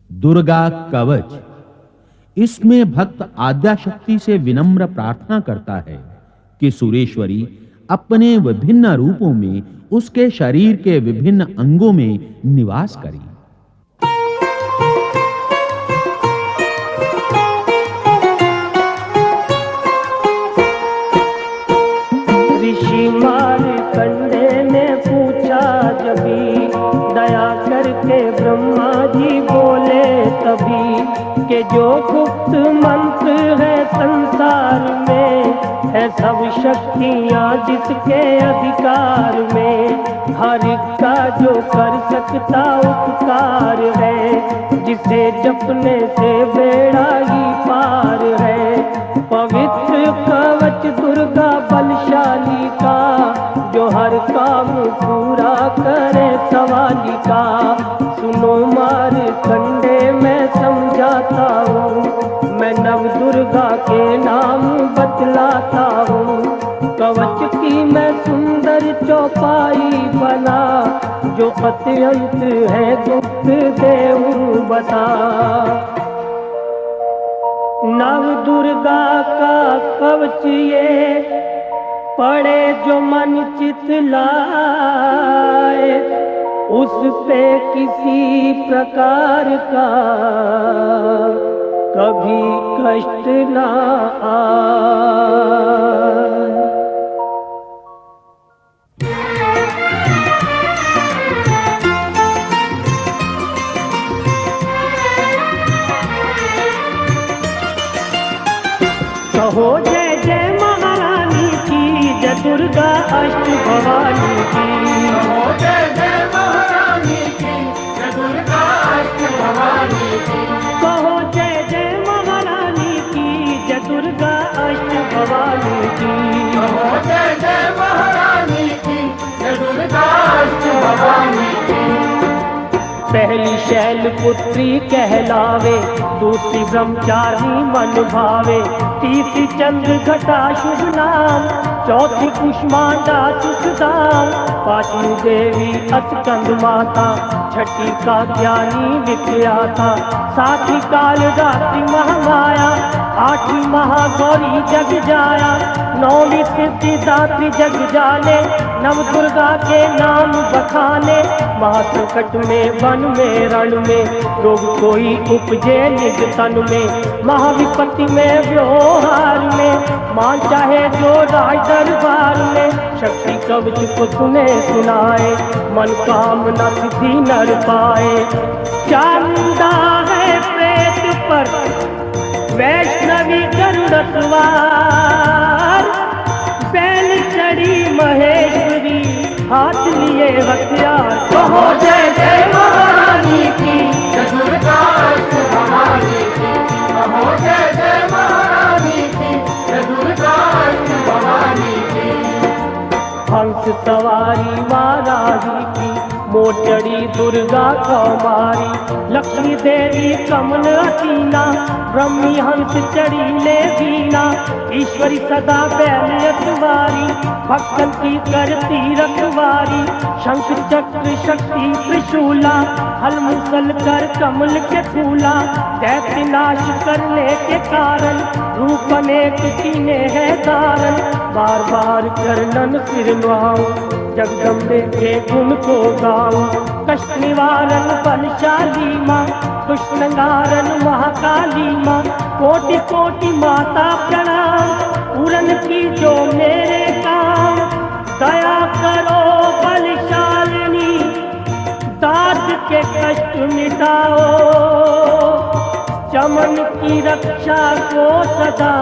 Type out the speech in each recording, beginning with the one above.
दुर्गा कवच। इसमें भक्त आद्याशक्ति से विनम्र प्रार्थना करता है कि सुरेश्वरी अपने विभिन्न रूपों में उसके शरीर के विभिन्न अंगों में निवास करें। ऋषि मार्कंडेय ने पूछा जभी, दया करके ब्रह्मा जी बोले तभी, कि जो गुप्त मंत्र है संसार में, है सब शक्तियाँ जिसके अधिकार में, हर एक का जो कर सकता उपकार है, जिसे जपने से बेड़ा ही पार है। पवित्र कवच दुर्गा बलशाली का, जो हर काम पूरा करे सवाली का। सुनो मार्कंडेय मैं समझाता हूँ, मैं नव दुर्गा के नाम बतलाता हूँ। कवच की मैं सुंदर चौपाई बना, जो अत्यंत है गुप्त देऊं बता। नव दुर्गा का कवच ये पड़े जो मन चित लाए, उस पे किसी प्रकार का कभी कष्ट ना आए। कहो जय जय महारानी की, जय दुर्गा अष्ट भवानी की। कहो जय जय महारानी की, जय दुर्गा अष्ट भवानी की। कहो जय जय महारानी की, जय दुर्गा अष्ट भवानी की। कहो जय जय महारानी की, जय दुर्गा अष्ट भवानी की। पहली शैल पुत्री कहलावे, दूसरी ब्रह्मचारी मन भावे, तीसरी चंद्र घटा शुभ नाम, चौथी कुष्मांडा सुखदाम, पांचवी देवी अस्कंद माता, छठी कात्यायनी विख्याता, सातवीं काल रात्रि महामाया, आठवीं महागौरी जग जाया, नौवीं सिद्धिदात्री जग जाने, नव दुर्गा के नाम बखाने। महासंकट में वन में रण में, रोग कोई उपजे निज तन में, महाविपत्ति में व्यवहार में, मान चाहे जो राज दरबार में। शक्ति कवच को सुने सुनाए, मन कामना सिद्धि नर पाए। चामुंडा है प्रेत पर, वैष्णवी गरुड़ सवार, बैल चढ़ी महेश्वरी, हाथ लिए हथियार। कहो जय जय महारानी की, जय दुर्गा अष्ट भवानी की। कहो जय जय महारानी की, जय दुर्गा अष्ट भवानी की। हंस सवारी वाराही की, मोचड़ी दुर्गा कौमारी, लक्ष्मी देवी कमल असीना, ब्रह्मी हंस चढ़ी ले बीना, ईश्वरी सदा बैल अतवारी, भक्तन की करती रखवारी। शंख चक्र शक्ति त्रिशूला, हल मुसल कर कमल के फूला, दैत्य नाश करने के कारण, रूप अनेक कीने है धारण। बार बार करनन सिर नुआऊं, जगदम्बे के गुण को गाऊं। कष्ट निवारण बलशाली माँ, दुष्ट निवारण महाकाली माँ, कोटि कोटि माता प्रणाम, पूरन की जो मेरे काम। दया करो बलशालिनी, दास के कष्ट मिटाओ, चमन की रक्षा को सदा,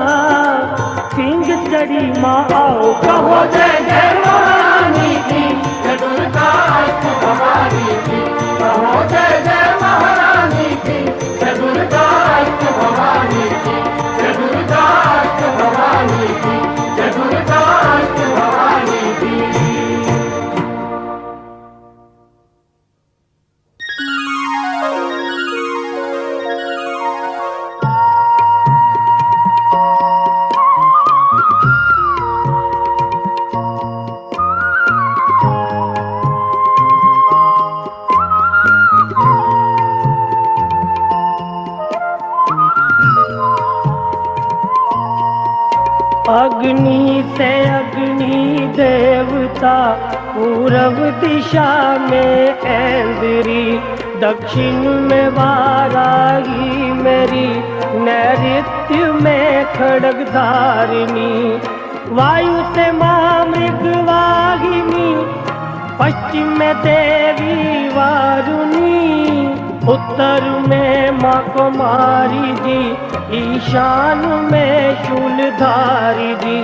सिंह चढ़ी माँ आओ। कहो जय जय महारानी की, जय दुर्गा अष्ट भवानी की। कहो जय जय महारानी की, जय दुर्गा अष्ट भवानी की। जय दुर्गा अष्ट भवानी की, जय दुर्गा अष्ट भवानी की। अग्नि से अग्नि देवता, पूरब दिशा में ऐन्द्री, दक्षिण में वाराही मेरी, नैऋत्य में खड्गधारिणी, वायु से मां मृगवाहिनी, पश्चिम में देवी वारुणी, उत्तर में मां कुमारी जी, ईशान में शूलधारी जी,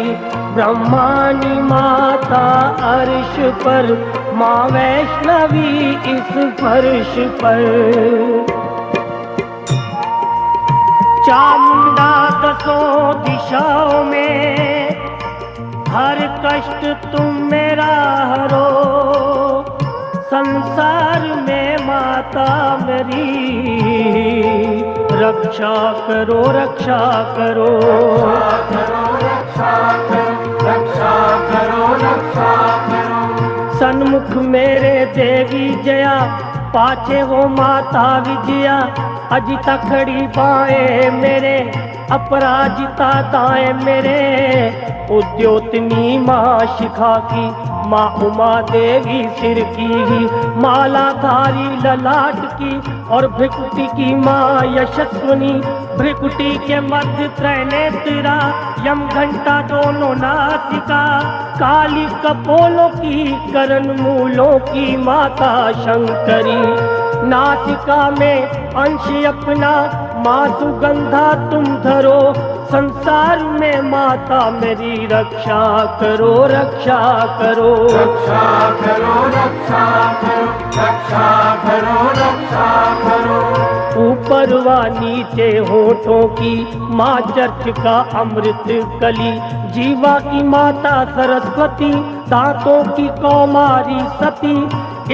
ब्रह्मानी माता अर्श पर, मां वैष्णवी इस फर्श पर। चामुंडा दसों दिशाओं में, हर कष्ट तुम मेरा हरो, संसार में माता मेरी, रक्षा करो रक्षा करो। रक्षा करो, रक्षा करो, रक्षा करो। सन्मुख मेरे देवी जया, पाछे हो माता विजया, अजिता खड़ी बाएं मेरे, अपराजिता दाएं मेरे, उद्योतनी माँ शिखा की, माँ उमा देवी सिर की, मालाधारी ललाट की, और भृकुटी की माँ यशस्वनी, भृकुटी के मध्य त्रैनेत्रा, यम घंटा दोनों नासिका, काली कपोलों की, करण मूलों की माता शंकरी, नासिका में अंश अपना, माँ सुगंधा तुम धरो, संसार में माता मेरी रक्षा करो रक्षा करो। रक्षा करो, रक्षा करो, रक्षा करो, रक्षा करो। ऊपर व नीचे होठों की माँ चर्च का अमृत कली, जीवा की माता सरस्वती, दांतों की कौमारी सती,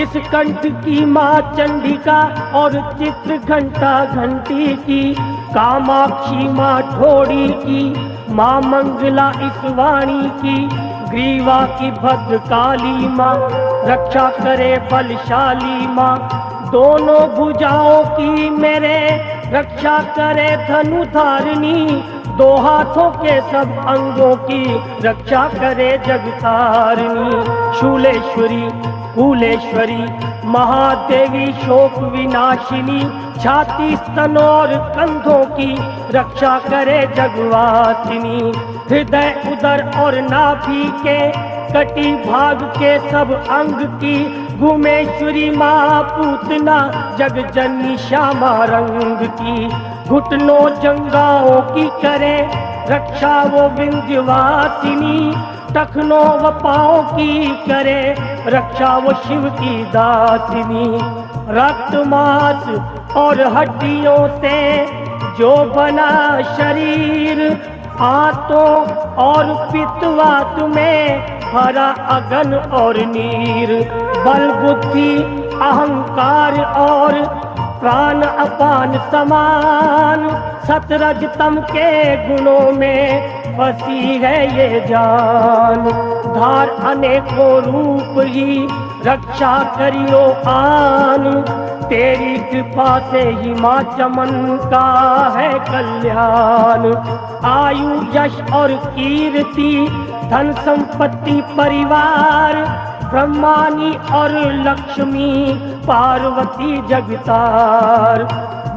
इस कंठ की माँ चंडिका, और चित्र घंटा घंटी की, कामाक्षी माँ ठोड़ी की, माँ मंगला इस वाणी की, ग्रीवा की भद्रकाली माँ, रक्षा करे बलशाली माँ, दोनों भुजाओं की मेरे, रक्षा करे धनुधारिणी, दो हाथों के सब अंगों की, रक्षा करे जगतारिणी, शूलेश्वरी कुलेश्वरी, महादेवी शोक विनाशिनी, छाती स्तन और कंधों की, रक्षा करे जगवासिनी, हृदय उदर और नाभि के, कटी भाग के सब अंग की, गुमेश्वरी माँ पूतना, जग जननी श्यामा रंग की, घुटनों जंगाओं की करे, रक्षा वो विंध्यवासिनी, टखनों व पाँव की करे, रक्षा वो शिव की दासिनी, रक्त मांस और हड्डियों से जो बना शरीर, आंतों और पित्तवा तुम्हें भरा अगन और नीर, बल बुद्धि अहंकार और प्राण अपान समान, सतरज तम के गुणों में फंसी है ये जान, धार अनेकों रूप ही रक्षा करियो आन, तेरी कृपा से ही माँ चमन का है कल्याण, आयु यश और कीर्ति, धन संपत्ति परिवार, ब्रह्मानी और लक्ष्मी, पार्वती जगतार,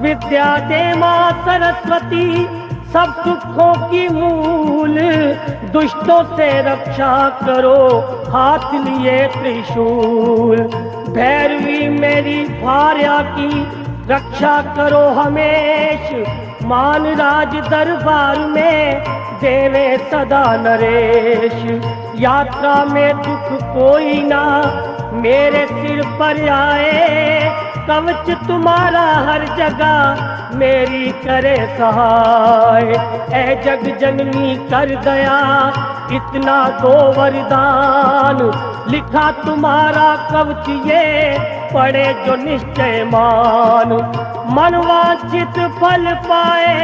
विद्या दे माँ सरस्वती, सब सुखों की मूल, दुष्टों से रक्षा करो हाथ लिए त्रिशूल, भैरवी मेरी भार्या की, रक्षा करो हमेश, मान राज दरबार में देवे सदा नरेश, यात्रा में दुख कोई ना मेरे सिर पर आए, कवच तुम्हारा हर जगह मेरी करे सहाय, ऐ जग जननी कर दया इतना दो वरदान, लिखा तुम्हारा कवच ये पड़े जो निश्चय मान, मनवांछित फल पाए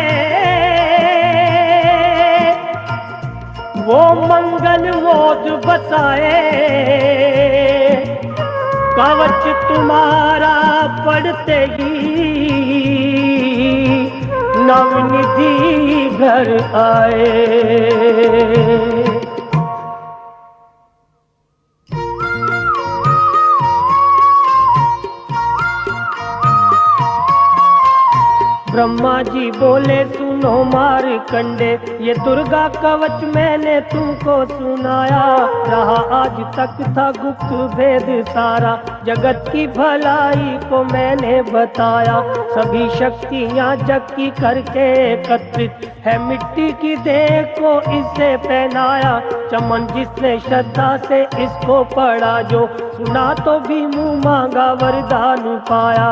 वो मंगल मोद बताए, कवच तुम्हारा पढ़ते ही नवनिधि घर आए। ब्रह्मा जी बोले सुनो मारकंडे, ये दुर्गा कवच मैंने तुमको सुनाया। रहा आज तक था गुप्त भेद सारा, जगत की भलाई को मैंने बताया। सभी शक्तियाँ जग की करके एकत्रित है, मिट्टी की देह को इसे पहनाया। चमन जिसने श्रद्धा से इसको पढ़ा, जो सुना तो भी मुँह मांगा वरदान पाया।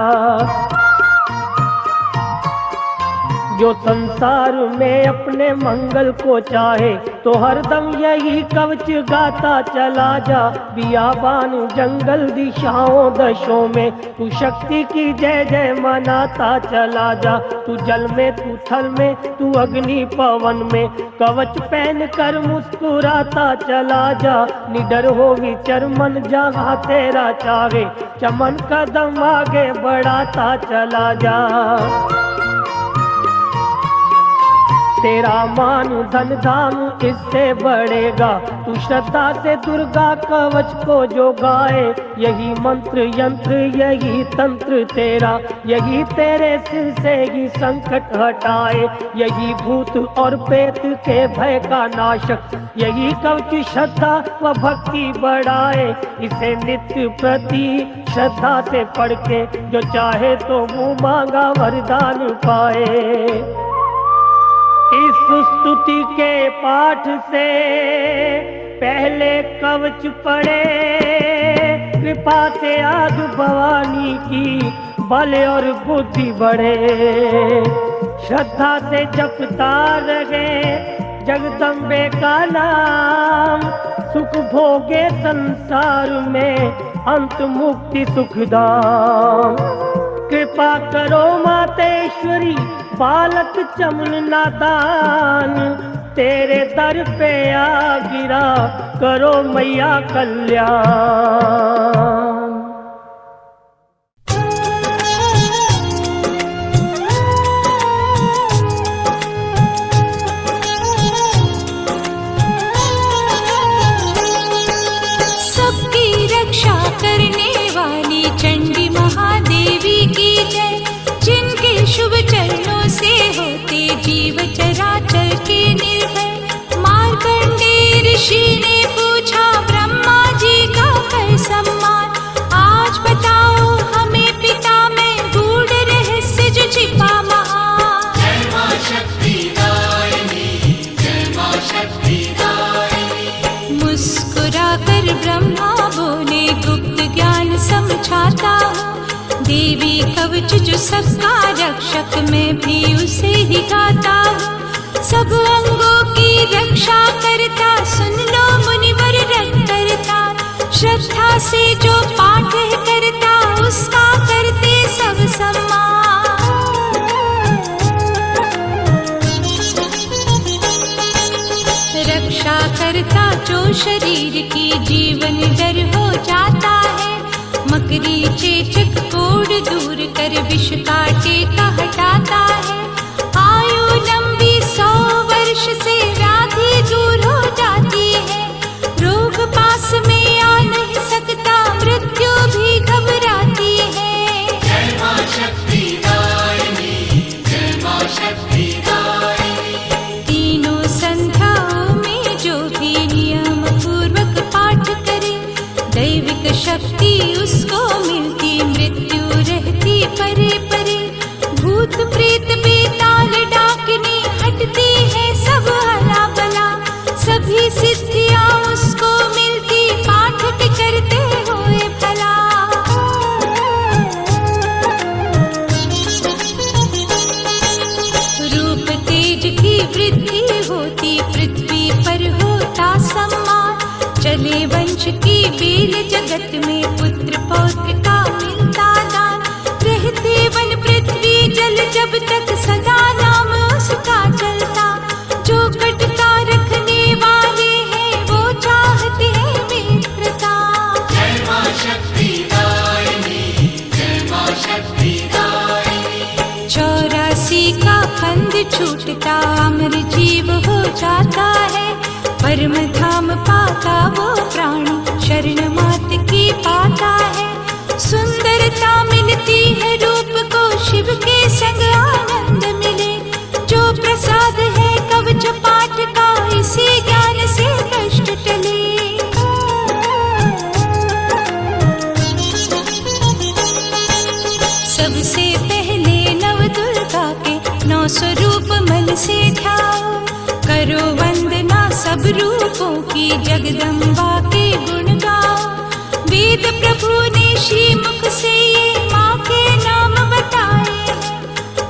जो संसार में अपने मंगल को चाहे, तो हरदम यही कवच गाता चला जा। बियाबान जंगल दिशाओं दशों में, तू शक्ति की जय जय मनाता चला जा। तू जल में, तू थल में, तू अग्नि पवन में, कवच पहन कर मुस्कुराता चला जा। निडर हो विचर मन जहाँ तेरा चाहे, चमन कदम आगे बढ़ाता चला जा। तेरा मान धन धाम इससे बढ़ेगा, तू श्रद्धा से दुर्गा कवच को जो गाए। यही मंत्र यंत्र यही तंत्र तेरा, यही तेरे सिर से ही संकट हटाए। यही भूत और प्रेत के भय का नाशक, यही कवच श्रद्धा व भक्ति बढ़ाए। इसे नित्य प्रति श्रद्धा से पढ़ के, जो चाहे तो मुँह मांगा वरदान पाए। इस स्तुति के पाठ से पहले कवच पढ़े, कृपा से आग भवानी की बल और बुद्धि बढ़े। श्रद्धा से जपता रहे जगदम्बे का नाम, सुख भोगे संसार में अंत मुक्ति सुखधाम। कृपा करो मातेश्वरी बालक चमन नादान, तेरे दर पे आ गिरा करो मैया कल्याण। सबकी रक्षा करने वाली चंडी महादेवी की जय। जिनके शुभ चरणों से होते जीव चराचर के निर्भय। मार्कंडेय ऋषि ने पूछा ब्रह्मा जी का कर सम्मान। आज बताओ हमें पिता में गूढ़ रहस्य जो छिपा महान। जय मां शक्ति दायिनी, जय मां शक्ति दायिनी। मुस्कुरा कर ब्रह्मा बोले गुप्त ज्ञान समझाता हूँ। देवी कवच जो सबका रक्षक, मैं भी उसे ही गाता हूँ। सब अंगों की रक्षा करता, सुन लो मुनिवर रंग करता। श्रद्धा से जो पाठ करता, उसका करते सब सम्मान। रक्षा करता जो शरीर की, जीवन डर हो जाता है। मकरी चेचक कोड़ दूर कर, विष काटे का हटाता है। आयु लंबी 100 वर्ष से व्याधि दूर हो जाती है। रोग पास में आ नहीं सकता, मृत्यु भी घबराती है। जय मां शक्ति दायिनी, जय मां शक्ति दायिनी। तीनों संध्याओं में जो भी नियम पूर्वक पाठ करे, दैविक शक्ति उसको मिलती, मृत्यु रहती परे परे। भूत प्रेत बेताल डाकनी हटती है सब हला बला। सभी सिद्धियां उसको मिलती, पाठ के करते हुए भला। रूप तेज की वृद्धि होती, पृथ्वी पर होता सम्मान। चले वंश की बेल जगत में, पुत्र पौत्र का मिलता दान। रहते वन पृथ्वी जल जब तक, सदा नाम उसका चलता। जो कटता रखने वाले हैं, वो चाहते हैं मित्रता। जय मां शक्ति दायिनी, जय मां शक्ति दायिनी। 84 का फंद छूटता, अमर जीव हो जाता है। परम धाम पाता वो प्राणी, शरण मात की पाता है। सुंदरता मिलती है रूप को, शिव के संग आनंद सब रूपों की जगदम्बा के गुण गाओ। वेद प्रभु ने श्रीमुख से ये माँ के नाम बताए।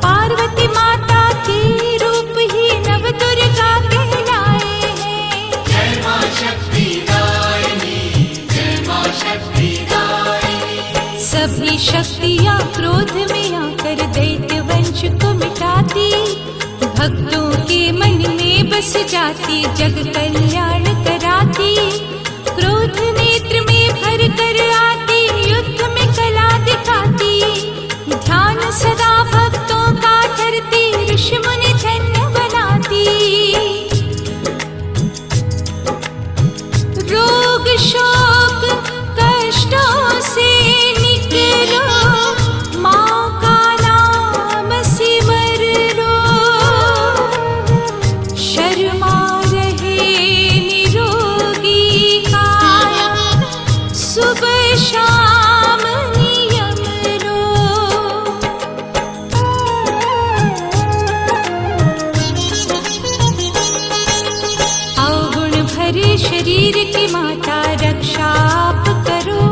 पार्वती माता के रूप ही नव दुर्गा कहलाए हैं। जय माँ शक्ति दायिनी, जय माँ शक्ति दायिनी। सभी शक्तियाँ क्रोध में आकर दैत्य वंश को मिटाती, भक्तों के मन में बस जाती, जग कल्याण कराती। क्रोध नेत्र में भर कर आती, युद्ध में कला दिखाती। ध्यान सदा भक्तों का धरती, ऋषि मुनि धन्य बनाती। रोग शोक कष्टों से निकलो, माँ का नाम सिमर लो। शर्मा रहे निरोगी काया, सुबह शाम नियम लो। अवगुण भरे शरीर की माता रक्षा आप करो।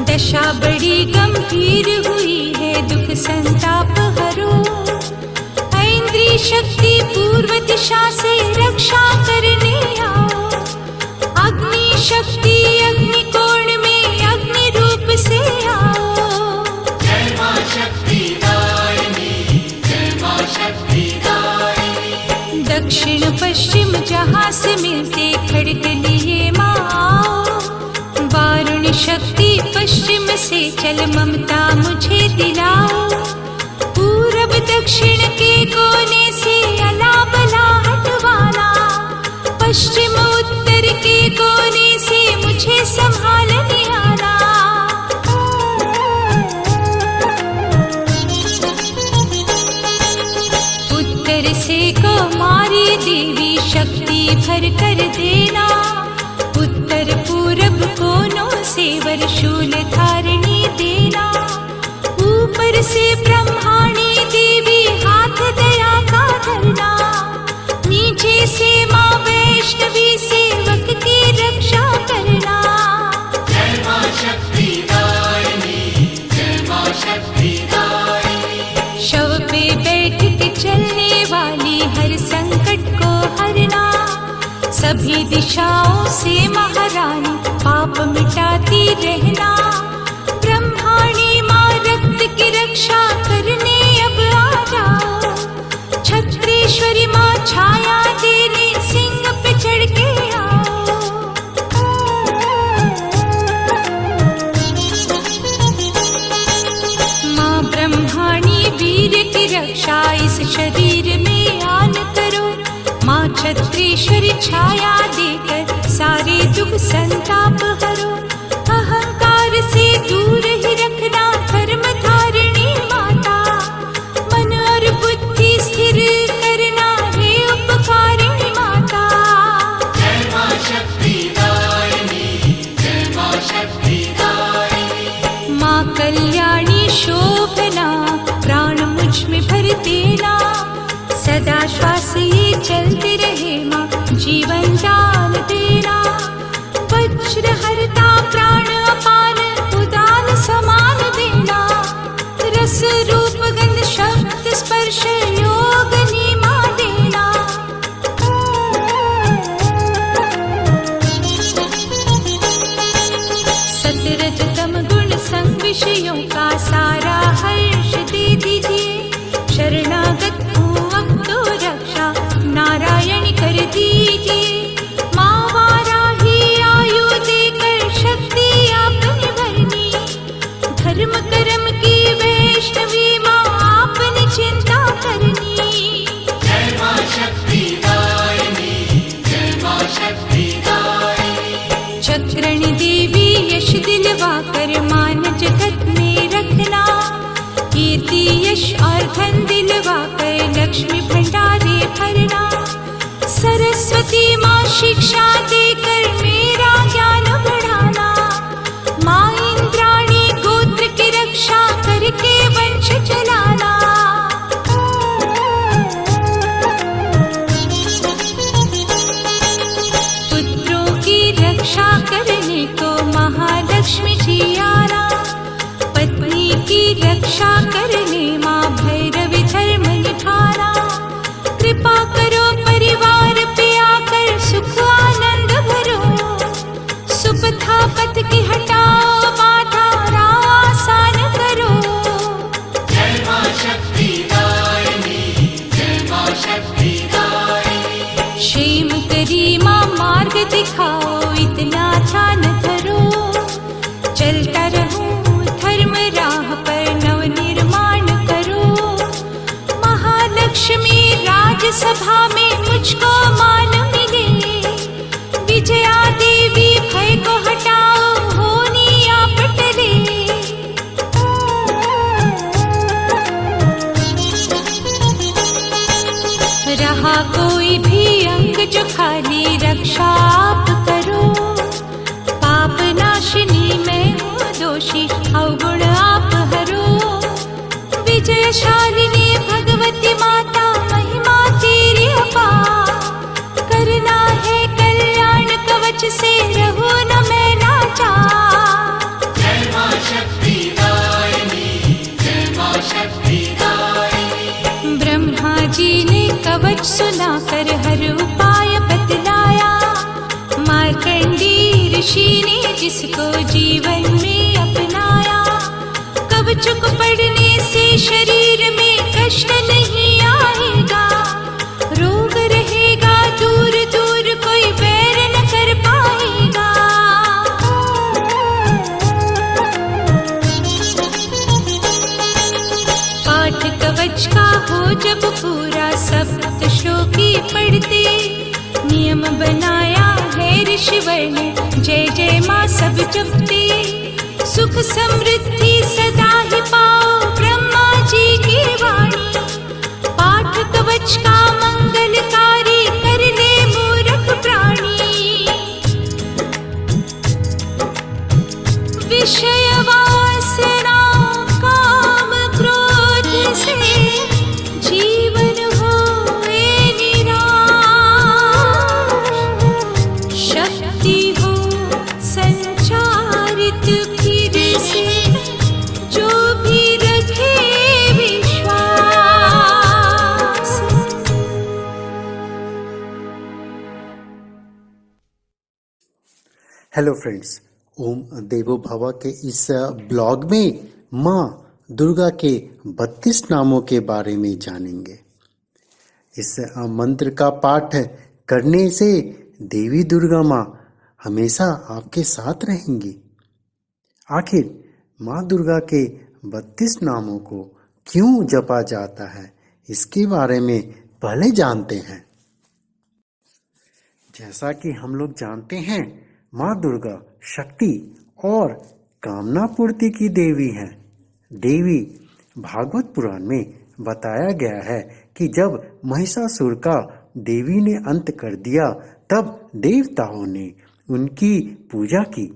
दशा बड़ी गंभीर हुई है, दुख संताप हरो। ऐन्द्री शक्ति पूर्व दिशा से रक्षा करने आओ। अग्नि शक्ति अग्नि कोण में अग्नि रूप से आओ। जय माँ शक्ति दायिनी, जय माँ शक्ति दायिनी। दक्षिण पश्चिम जहाँ से मिलते खड़ग लिए माँ आओ। वारुण शक्ति पश्चिम से चल ममता मुझे दिलाओ। पूरब दक्षिण के कोने से अला बला हटवाना। पश्चिम उत्तर के कोने से मुझे संभालने आना। उत्तर से कौमारी देवी शक्ति भर कर देना। उत्तर पूरब कोनों से वरशूल धारणी देना। ऊपर से ब्रह्माणी देवी हाथ दया का धरना। नीचे से माँ वैष्णवी सेवक की रक्षा करना। जय माँ शक्ति दायिनी, जय माँ शक्ति दायिनी। शव पे बैठ के चलने वाली हर संकट को हरना। सभी दिशाओं से महारानी पाप मिटाती रहना। ब्रह्माणी माँ रक्त की रक्षा करने अब आ जाओ। छत्रेश्वरी माँ छाया देने सिंह पे चढ़ के आओ। माँ ब्रह्माणी वीर की रक्षा इस शरीर में आन करो। माँ छत्रेश्वरी छाया देकर सारे दुख संताप हरो। अहंकार से दूर ही रखना धर्म धारिणी माता। मन और बुद्धि स्थिर करना है उपकारिणी माता। जय माँ शक्ति दायिनी, जय माँ शक्ति दायिनी। माँ कल्याणी शोभना प्राण मुझ में भर देना। सदा श्वास ये चलते रहे माँ जीवन दान देना। वज्र हरता प्राण अपान उदान समान देना। रस रूप गंध शब्द स्पर्श योग नीमा देना। सतरज तम गुण संग विषयों का सारा हर्ष दे दीजिए। शरणागत हूँ अब तो रक्षा नारायण कर दीजिए। माँ वाराही आयु देकर शक्ति आपने भरनी। धर्म कर्म की वैष्णवी माँ आपने चिंता करनी। जय माँ शक्ति दायिनी, जय माँ शक्ति दायिनी। चक्रण देवी यश दिलवा कर मान जगत में रखना। कीर्ति यश और धन दिलवा कर लक्ष्मी भंडारे भरना। सरस्वती माँ शिक्षा देकर मेरा ज्ञान बढ़ाना। माँ इंद्राणी गोत्र की रक्षा करके वंश चलाना। दिखाओ इतना ध्यान धरो, चलता रहूं धर्म राह पर नव निर्माण करो। महालक्ष्मी राजसभा में मुझको मान मिले, विजया देवी भय को हटाओ होनिया पटले। रहा कोई भी अंग जो खाली रक्षा आप करो, पाप नाशिनी मैं हूँ दोषी अवगुण आप हरो। विजयशालिनी भगवती माता महिमा तेरी अपार, करना है कल्याण कवच से रहो न मैं लाचार। जय मां शक्ति दायिनी, जय मां शक्ति दायिनी। ब्रह्मा जी ने कवच सुनाकर हर उपाय बतलाया, मार्कंडेय ऋषि ने जिसको जीवन में अपनाया। कवच को पढ़ने से शरीर में कष्ट नहीं आएगा, रोग रहेगा दूर दूर कोई बैर न कर पाएगा। पाठ कवच का हो जब पूरा सप्त श्लोकी पढ़ते, नियम बनाया है ऋषिवर ने जय जय माँ सब जपते। सुख समृद्धि सदा ही पाओ ब्रह्मा जी की वाणी, पाठ कवच का मंगलकारी कर ले मूर्ख प्राणी। विषय वासना काम क्रोध से जीवन होए निराश, शक्ति हो संचारित फिर से जो भी रखे विश्वास। हेलो फ्रेंड्स, ओम देवो भव के इस ब्लॉग में माँ दुर्गा के 32 नामों के बारे में जानेंगे। इस मंत्र का पाठ करने से देवी दुर्गा माँ हमेशा आपके साथ रहेंगी। आखिर माँ दुर्गा के 32 नामों को क्यों जपा जाता है, इसके बारे में पहले जानते हैं। जैसा कि हम लोग जानते हैं, माँ दुर्गा शक्ति और कामना पूर्ति की देवी है। देवी भागवत पुराण में बताया गया है कि जब महिषासुर का देवी ने अंत कर दिया, तब देवताओं ने उनकी पूजा की।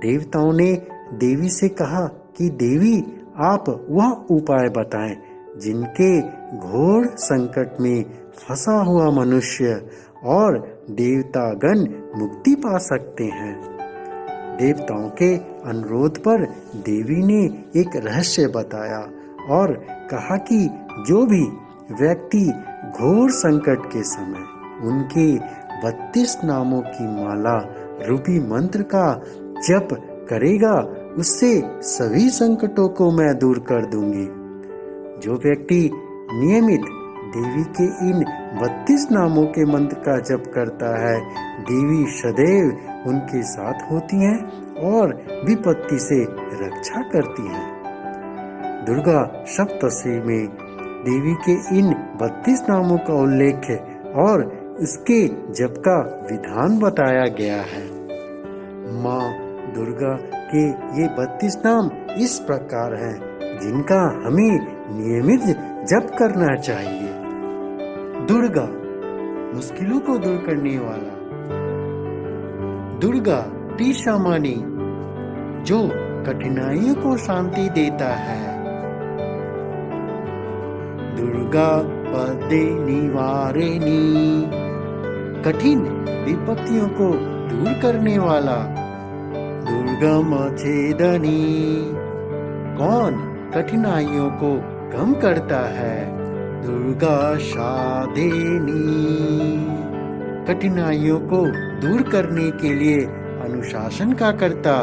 देवताओं ने देवी से कहा कि देवी आप वह उपाय बताएं जिनके घोर संकट में फंसा हुआ मनुष्य और देवतागण मुक्ति पा सकते हैं। देवताओं के अनुरोध पर देवी ने एक रहस्य बताया और कहा कि जो भी व्यक्ति घोर संकट के समय उनके 32 नामों की माला रूपी मंत्र का जप करेगा, उससे सभी संकटों को मैं दूर कर दूंगी। जो व्यक्ति नियमित देवी के इन 32 नामों के मंत्र का जप करता है, देवी सदैव उनके साथ होती हैं और विपत्ति से रक्षा करती हैं। दुर्गा सप्तशती में देवी के इन 32 नामों का उल्लेख है और इसके जप का विधान बताया गया है। माँ दुर्गा के ये 32 नाम इस प्रकार हैं जिनका हमें नियमित जप करना चाहिए। दुर्गा, मुश्किलों को दूर करने वाला। दुर्गा त्रिशमानी, जो कठिनाइयों को शांति देता है। दुर्गा पदे निवारिणी, कठिन विपत्तियों को दूर करने वाला। दुर्गम छेदनी, कौन कठिनाइयों को कम करता है। दुर्गा साधिनी, कठिनाइयों को दूर करने के लिए अनुशासन का कर्ता।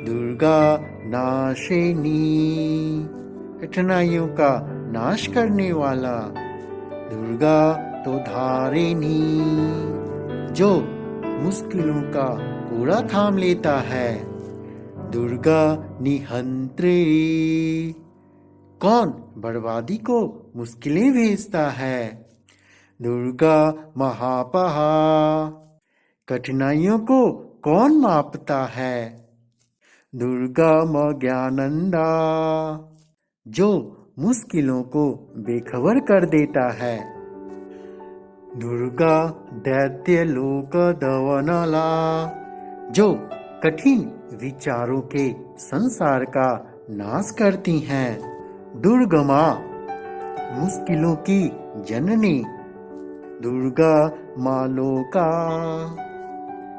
दुर्गा नाशिनी, कठिनाइयों का नाश करने वाला। दुर्गा तो धारिणी, जो मुश्किलों का कूड़ा थाम लेता है। दुर्गा निहंत्री, कौन बर्बादी को मुश्किलें भेजता है। दुर्गा महापहा, कठिनाइयों को कौन मापता है। दुर्गा ज्ञानंदा, जो मुश्किलों को बेखबर कर देता है। दुर्गा दैत्य लोक दवनला, जो कठिन विचारों के संसार का नाश करती हैं। दुर्गमा, मुश्किलों की जननी। दुर्गा मालोका,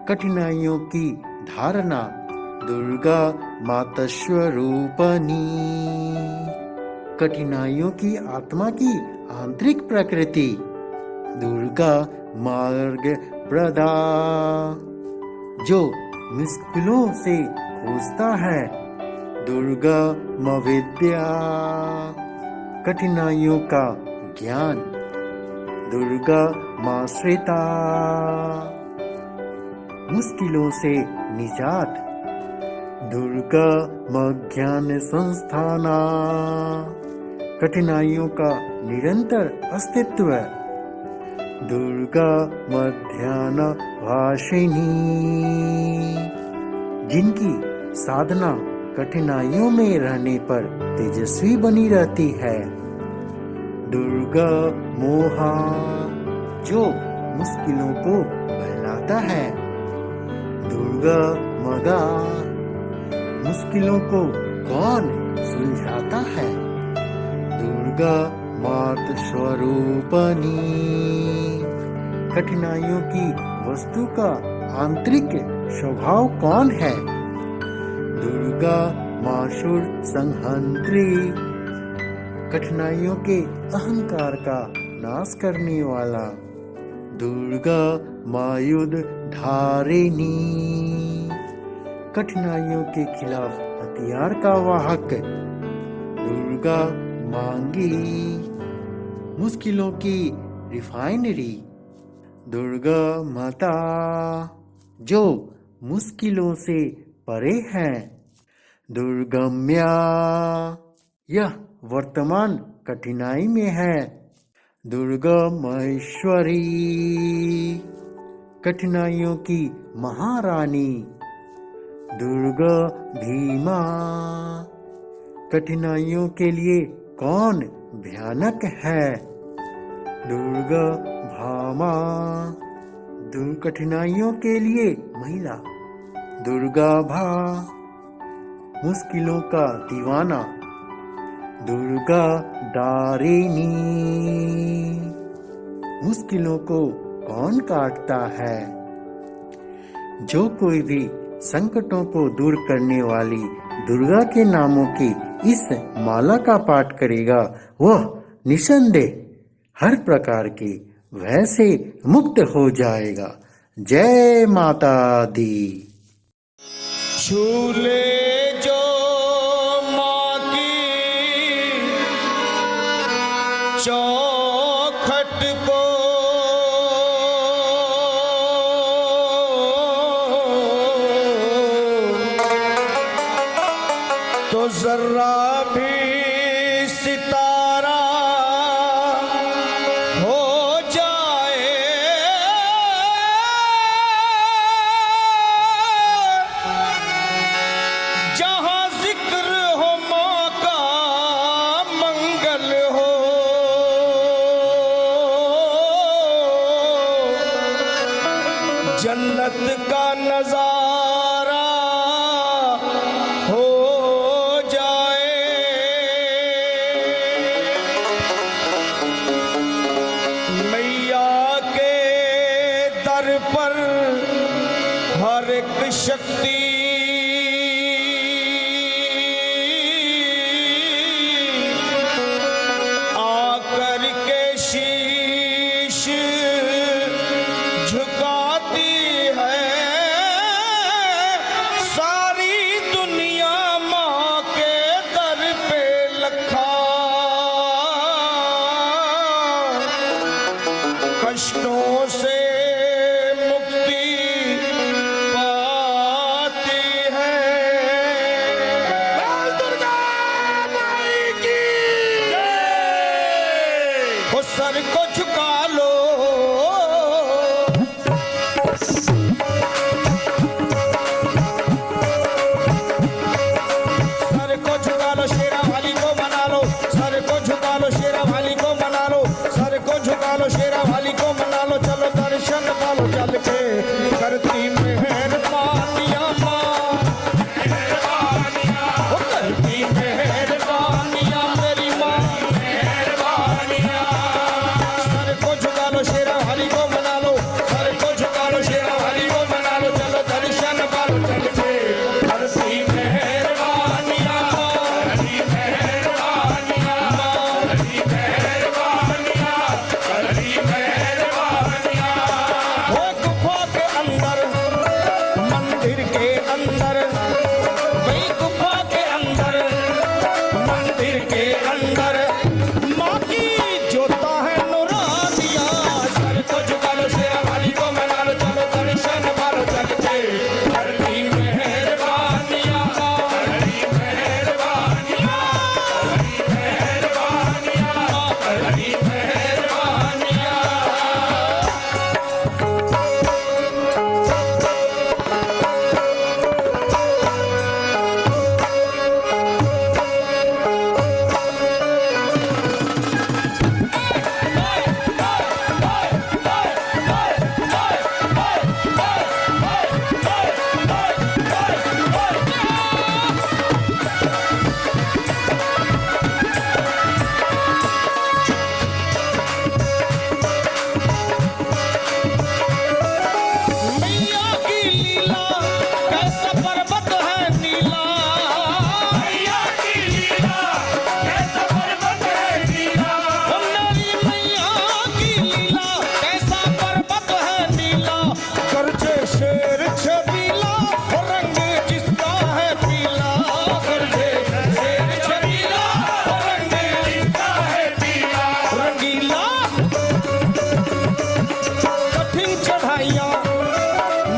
कठिनाइयों की धारणा। दुर्गा मातस्वरूपनी, कठिनाइयों की आत्मा की आंतरिक प्रकृति। दुर्गा मार्ग प्रदा, जो मुश्किलों से खोजता है। दुर्गा विद्या, कठिनाइयों का ज्ञान। दुर्गा श्वेता, मुश्किलों से निजात। दुर्गा ज्ञान संस्थाना, कठिनाइयों का निरंतर अस्तित्व। दुर्गा मध्याह्न भाषिणी, जिनकी साधना कठिनाइयों में रहने पर तेजस्वी बनी रहती है। दुर्गा मोहा, जो मुश्किलों को बहलाता है। दुर्गा मदा, मुश्किलों को कौन सुलझाता है। दुर्गा मात स्वरूपनी, कठिनाइयों की वस्तु का आंतरिक स्वभाव कौन है। दुर्गा मासुर संहंत्री, कठिनाइयों के अहंकार का नाश करने वाला। दुर्गा मायुध धारिणी, कठिनाइयों के खिलाफ हथियार का वाहक। दुर्गा मांगी, मुश्किलों की रिफाइनरी। दुर्गा माता, जो मुश्किलों से परे है। दुर्गम्या, यह वर्तमान कठिनाई में है। दुर्गा महेश्वरी, कठिनाइयों की महारानी। दुर्गा भीमा, कठिनाइयों के लिए कौन भयानक है। दुर्गा भामा, कठिनाइयों के लिए महिला। दुर्गा भा, मुश्किलों का दीवाना। दुर्गा दारिणी, मुश्किलों को कौन काटता है। जो कोई भी संकटों को दूर करने वाली दुर्गा के नामों की इस माला का पाठ करेगा, वह निसंदेह हर प्रकार के भय से मुक्त हो जाएगा। जय माता दी। झूले जो माँ की चौखट को, तो जरा भी सितारा हो जाए। जहाँ जिक्र हो माँ का मंगल हो, जन्नत का नजारा हो जाए। मैया के दर पर हर एक शक्ति आकर के शीश झुकाती है। सारी दुनिया माँ के दर पे लखा कष्टों से मुक्ति सर को झुका लो। सर को झुका लो, शेरा वाली को मना लो। सर को झुका लो, शेरा वाली को मना लो। सर को झुका लो, शेरा वाली को मना लो। चलो दर्शन पालो चल के, करती मेहरबानियां मां, वो करती मेहरबानियां मेरी मां, मेहरबानियां। सर को झुका लो, शेरा वाली को मना लो। सर को झुका लो, शेरा वाली को मना लो। चलो दर्शन पालो चल के, करती मेहरबानियां मां, करती मेहरबानियां मां, करती मेहरबानियां, करती मेहरबानियां। वो गुफा के अंदर, मंदिर के अंदर, वही गुफा के अंदर, मंदिर के अंदर माँ की जोता है नूरानिया। सर को झुका लो, शेरा वाली को मना लो। चलो दर्शन मारो चल के, करती मेहरबानियां माँ, करती मेहरबानियां, करती मेहरबानियां माँ, करती मेहरबानियां। मैया की लीला कैसा पर्वत है नीला। मैया की लीला कैसा पर्वत है नीला। मेरी मैया की लीला कैसा पर्वत है नीला। गरजे शेर छबीला, रंग जिसका है पीला। गरजे शेर छबीला, रंग जिसका है पीला। रंगीला कठिन चढ़ाइयाँ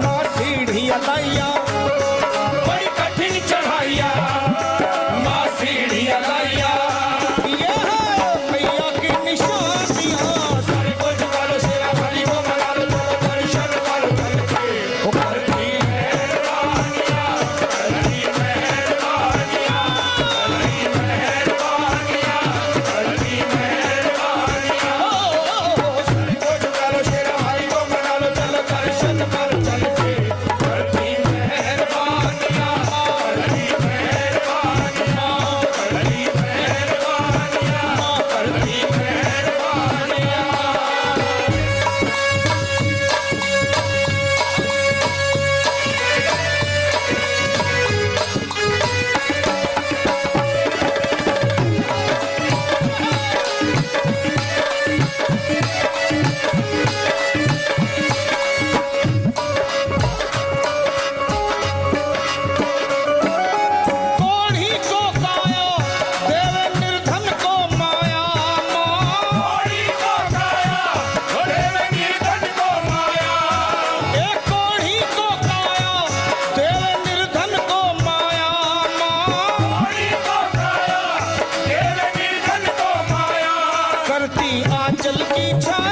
माँ सीढ़ियाँ लाइया, बड़ी कठिन चढ़ाइयाँ माँ सीढ़ियाँ लाइया। ये है मैया की निशानियाँ। सर को झुका लो, शेरा वाली को मना लो। चलो दर्शन करो चल के, वो करती मेहरबानियाँ, करती मेहरबानियाँ, करती मेहरबानियाँ, करती मेहरबानियाँ। सर को झुका लो, शेरा वाली को मना लो। चलो दर्शन करो चल के, करती मेहरबानियां माँ, करती मेहरबानियां, करती मेहरबानियां माँ, करती मेहरबानियां। कोढ़ी को काया देवे निर्धन को माया माँ। कोढ़ी को काया देवे निर्धन को माया। एक कोढ़ी को काया देवे निर्धन को माया माँ। कोढ़ी को काया देवे निर्धन को माया। करती आंचल की छाया